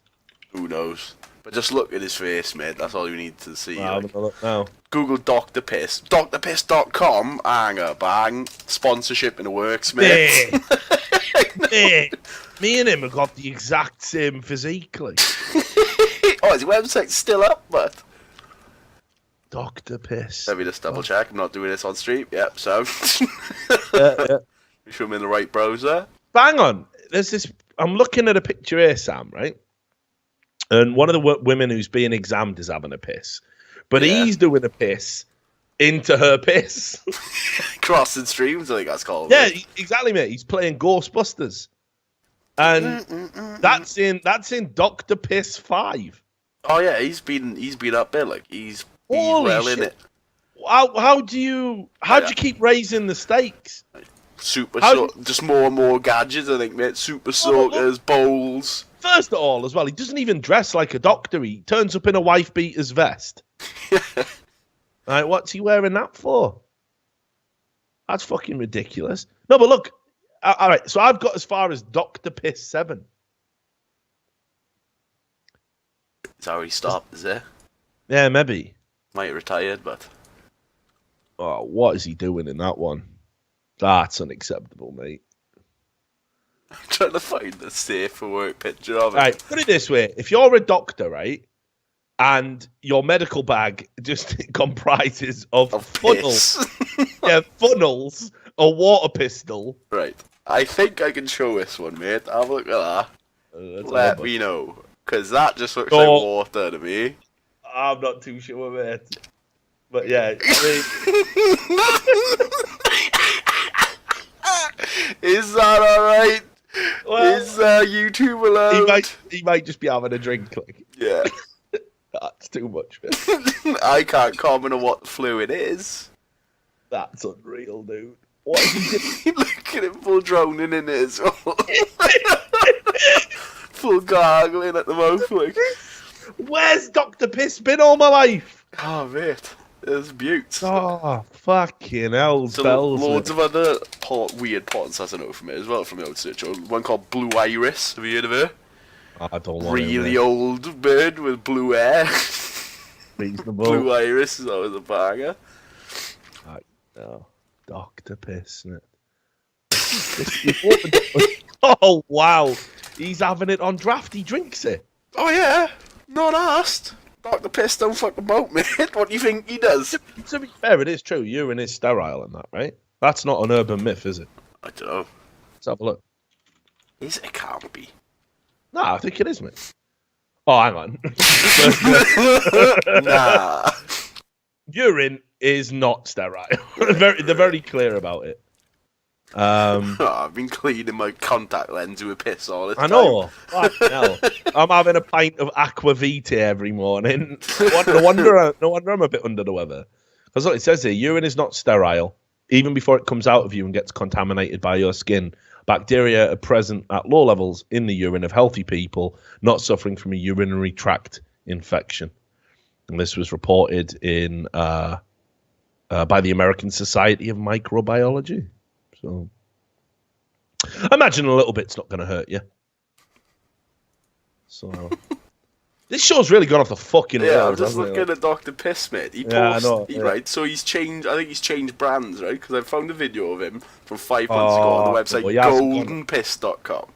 B: Who knows? But just look at his face, mate. That's all you need to see.
A: Well,
B: like.
A: look now.
B: Google Dr. Piss. DrPiss.com. Hang a bang. Sponsorship in the works, mate.
A: Mate, me and him have got the exact same physique. Like.
B: Oh, his website's still up, but.
A: Dr. Piss.
B: Let me just double check. I'm not doing this on stream. Yep, so.
A: Yeah.
B: Make sure I'm in the right browser.
A: Bang on. There's this. I'm looking at a picture here, Sam, right? And one of the women who's being examined is having a piss. But he's doing a piss into her piss.
B: Crossing streams, I think that's called.
A: Yeah, exactly, mate. He's playing Ghostbusters. And that's in Dr. Piss 5.
B: Oh yeah, he's been up there, like he's well shit. In it.
A: How do you keep raising the stakes?
B: Just more and more gadgets, I think, mate. Super soakers, bowls.
A: First of all, as well, he doesn't even dress like a doctor. He turns up in a wife beater's vest. Right, what's he wearing that for? That's fucking ridiculous. No, but look, all right. So I've got as far as Dr. Piss 7.
B: It's already stopped, is it?
A: Yeah, maybe.
B: Might have retired, but.
A: Oh, what is he doing in that one? That's unacceptable, mate.
B: I'm trying to find the safe for work picture of it.
A: Right, put it this way. If you're a doctor, right, and your medical bag just comprises of funnels, funnels, a water pistol.
B: Right. I think I can show this one, mate. Have a look at that. Let me know. Because that just looks like water to me.
A: I'm not too sure, mate. But yeah.
B: Is that alright?
A: Well,
B: is YouTube allowed?
A: He might just be having a drink. Like.
B: Yeah.
A: That's too much, man.
B: I can't comment on what the fluid is.
A: That's unreal, dude. What is he doing?
B: Look at him full drowning in it as well. Full gargling at the mouth. Like.
A: Where's Dr. Piss been all my life?
B: Oh, mate. There's buttes.
A: Oh, fucking hell,
B: So
A: bells.
B: loads of other weird porns I know from it as well, from the old search. One called Blue Iris. Have you heard of her?
A: I don't want
B: Really old bird with blue hair.
A: Reasonable.
B: Blue Iris is always a banger.
A: No. Dr. Piss, isn't it? Oh, wow. He's having it on draft. He drinks it.
B: Oh, yeah. Not asked. Dr. Piss don't fuck about, mate. What do you think he does?
A: To be fair, it is true. Urine is sterile and that, right? That's not an urban myth, is it?
B: I don't know.
A: Let's have a look.
B: Is it? It can't be.
A: No, I think it is, mate. Oh, hang on.
B: Nah.
A: Urine is not sterile. They're very clear about it.
B: I've been cleaning my contact lens with piss all the time.
A: I know. Fucking hell. I'm having a pint of aqua vitae every morning. No wonder I'm a bit under the weather. Because look, it says here, urine is not sterile. Even before it comes out of you and gets contaminated by your skin, bacteria are present at low levels in the urine of healthy people not suffering from a urinary tract infection. And this was reported in by the American Society of Microbiology. So, I imagine a little bit's not going to hurt you. So, this show's really gone off the fucking rails.
B: Yeah, I'm just looking at Dr. Piss, mate. He posts, right? So he's changed. I think he's changed brands, right? Because I found a video of him from 5 months ago on the website goldenpiss.com.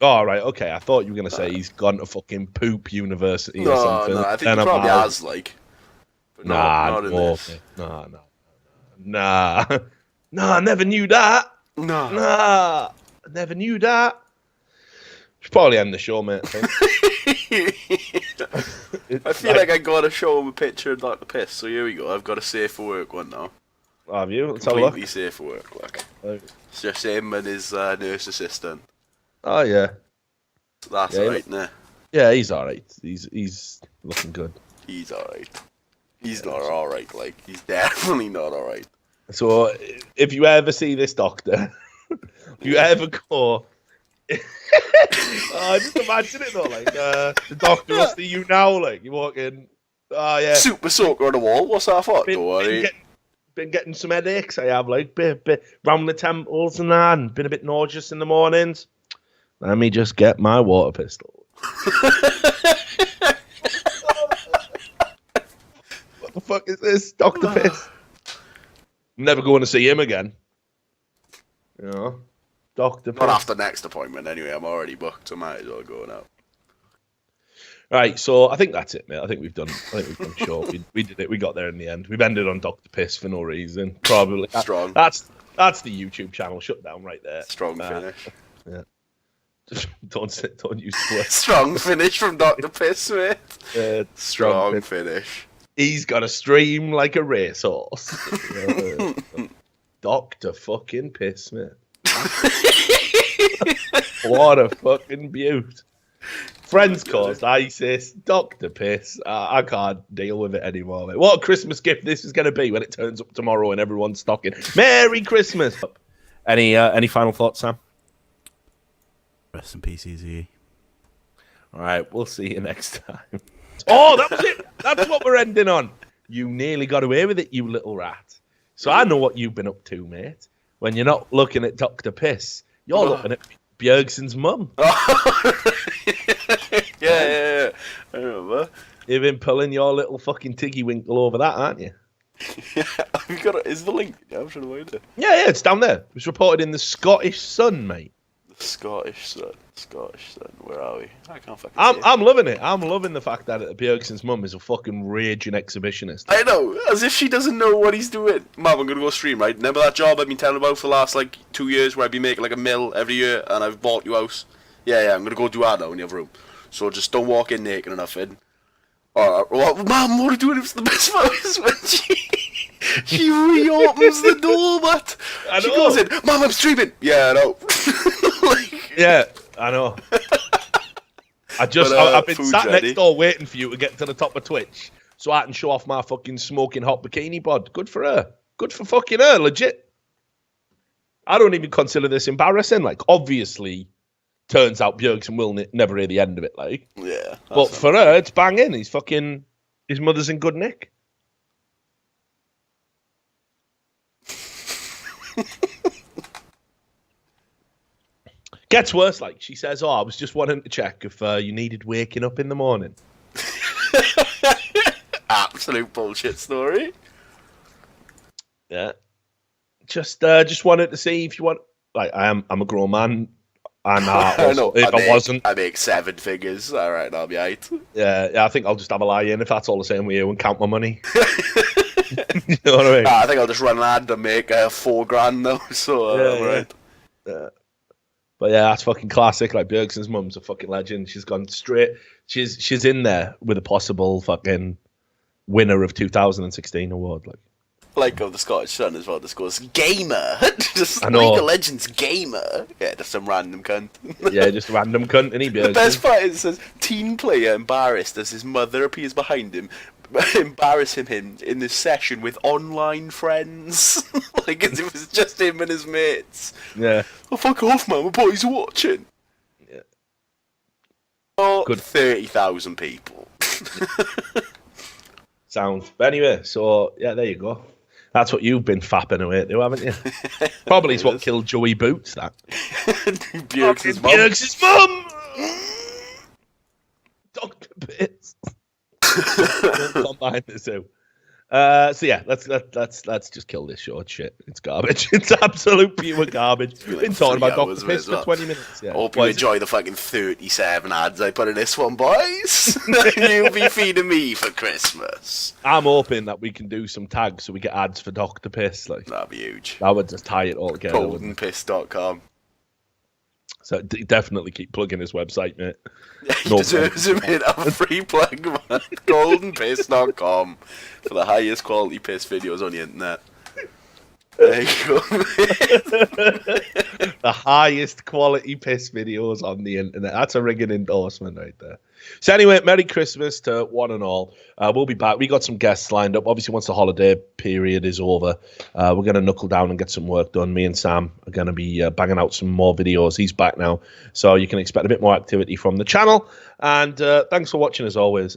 A: Oh, right, okay. I thought you were going to say he's gone to fucking Poop University or something.
B: No, I think he probably has, like. But not in this.
A: Nah, I never knew that.
B: Nah,
A: I never knew that. Should probably end the show, mate.
B: I feel like I got to show him a picture of Dr. Piss. So here we go. I've got a safe for work one now.
A: Have you? Let's have a look.
B: Completely safe for work. Look. It's just him and his nurse assistant.
A: Oh yeah.
B: So that's alright, nah.
A: Yeah, he's alright. He's looking good.
B: He's alright. He's not alright. Like he's definitely not alright.
A: So, if you ever see this doctor, if you ever go, just imagine it though, like the doctor will see you now, like you walk in, yeah,
B: super soaker on the wall. What's that for? Don't worry.
A: Been getting some headaches. I have like bit round the temples and that, and been a bit nauseous in the mornings. Let me just get my water pistol. What the fuck is this, Dr. Piss? Never going to see him again. You know, Dr.
B: Not after next appointment, anyway. I'm already booked, so I might as well go now.
A: Right, so I think that's it, mate. I think we've done short. We did it. We got there in the end. We've ended on Dr. Piss for no reason. Probably
B: strong.
A: That's the YouTube channel shut down right there.
B: Strong finish.
A: Yeah. Don't use the word.
B: Strong finish from Dr. Piss, mate. Strong finish.
A: He's got a stream like a racehorse. Dr. fucking Piss, mate. What a fucking beaut. Friends caused ISIS, Dr. Piss. I can't deal with it anymore, mate. What a Christmas gift this is going to be when it turns up tomorrow and everyone's stocking. Merry Christmas. Any final thoughts, Sam?
J: Rest in peace, Easy.
A: All right, we'll see you next time. Oh, that was it. That's what we're ending on. You nearly got away with it, you little rat. So I know what you've been up to, mate. When you're not looking at Dr. Piss, you're looking at Bjergsen's mum.
B: Yeah. I remember.
A: You've been pulling your little fucking tiggy winkle over that, aren't you?
B: Yeah, have you got it? Is the link? Yeah, I'm trying to find it.
A: Yeah, it's down there. It was reported in the Scottish Sun, mate.
B: The Scottish Sun. Where are we? I can't fucking see
A: I'm loving it. I'm loving the fact that Bjergsen's mum is a fucking raging exhibitionist.
B: I know, as if she doesn't know what he's doing. Mum, I'm gonna go stream, right? Remember that job I've been telling about for the last 2 years where I've been making $1 million every year and I've bought you a house? Yeah, I'm gonna go do that now in your room. So just don't walk in naked or nothing. Alright, well, Mum, what are you doing? It was the best part is when She reopens the door, Matt. She goes in, Mum, I'm streaming. Yeah, I know.
A: Yeah, I know. I've been sat next door waiting for you to get to the top of Twitch so I can show off my fucking smoking hot bikini bod. Good for her. Good for fucking her, legit. I don't even consider this embarrassing. Like, obviously, turns out Bjergsen will never hear the end of it, like.
B: Yeah.
A: But for her, it's banging. His mother's in good nick. Gets worse, like, she says, I was just wanting to check if you needed waking up in the morning.
B: Absolute bullshit story.
A: Yeah. Just wanted to see if you want... Like, I'm a grown man, and I
B: make 7 figures. All right, I'll be 8.
A: Yeah, I think I'll just have a lie in if that's all the same with you and count my money. You know what I mean?
B: I think I'll just run an ad and make $4,000 though. So right.
A: Yeah. But yeah, that's fucking classic. Like, Bjergsen's mum's a fucking legend. She's gone straight. She's in there with a possible fucking winner of 2016 award.
B: Like of the Scottish Sun as well. This goes gamer. Just
A: I know.
B: League of Legends gamer. Yeah, just some random cunt.
A: Yeah, just a random cunt. And
B: The best part is it says teen player embarrassed as his mother appears behind him, embarrassing him in this session with online friends. Like as if it was just him and his mates.
A: Yeah.
B: Oh, fuck off, man. My boys are watching.
A: Yeah.
B: Oh,
A: Good.
B: 30,000 people.
A: Sounds. But anyway, so yeah, there you go. That's what you've been fapping away to, haven't you? Probably it's what killed Joey Boots, that. Bjergsen's mum! Dr. Bits. Combine the two. So yeah, let's just kill this short shit. It's garbage. It's absolute pure garbage. We've been talking about Dr. Piss for 20 minutes. Yeah.
B: Hope you enjoy the fucking 37 ads I put in this one, boys. You'll be feeding me for Christmas.
A: I'm hoping that we can do some tags so we get ads for Dr. Piss. Like,
B: that'd be huge.
A: That would just tie it all together.
B: Goldenpiss.com.
A: So definitely keep plugging his website, mate.
B: Yeah, he deserves it, mate. Have a free plug, man. Goldenpiss.com for the highest quality piss videos on the internet. There you go, mate.
A: The highest quality piss videos on the internet. That's a ringing endorsement right there. So anyway, Merry Christmas to one and all. We'll be back. We got some guests lined up. Obviously, once the holiday period is over, we're going to knuckle down and get some work done. Me and Sam are going to be banging out some more videos. He's back now, so you can expect a bit more activity from the channel. And thanks for watching as always.